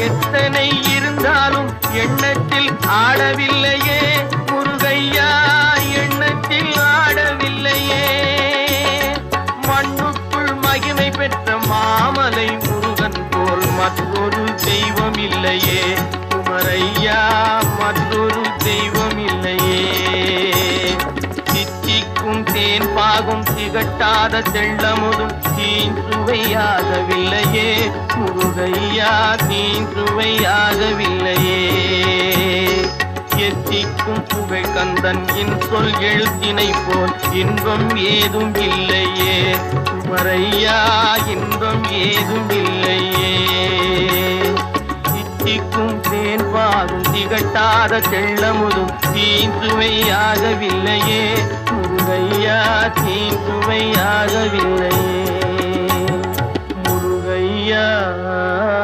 எத்தனை இருந்தாலும் எண்ணத்தில் ஆடவில்லையே முருகையா, எண்ணத்தில் ஆடவில்லையே. மண்ணுக்குள் மகிமை பெற்ற மாமலை முருகன் போல் மற்றொரு தெய்வம் இல்லையே குமரையா, மற்றொரு தெய்வம் இல்லையே. சித்திக்கும் தேன் பாகும் திகட்டாத செள்ளமுதும் தீன் சுவையாகவில்லையே முருகையா, தீன் சுவையாகவில்லையே. எத்திக்கும் புகழ் கந்தன் என் சொல் எழுத்தினை போல் இன்பம் ஏதும் இல்லையே குமரையா, இன்பம் ஏதும் இல்லையே. சித்திக்கும் தேன் பாகும் திகட்டாத செள்ளமுதும் தீன் சுவையாகவில்லையே முருகையா, தீன் சுவையாகவில்லையே முருகையா.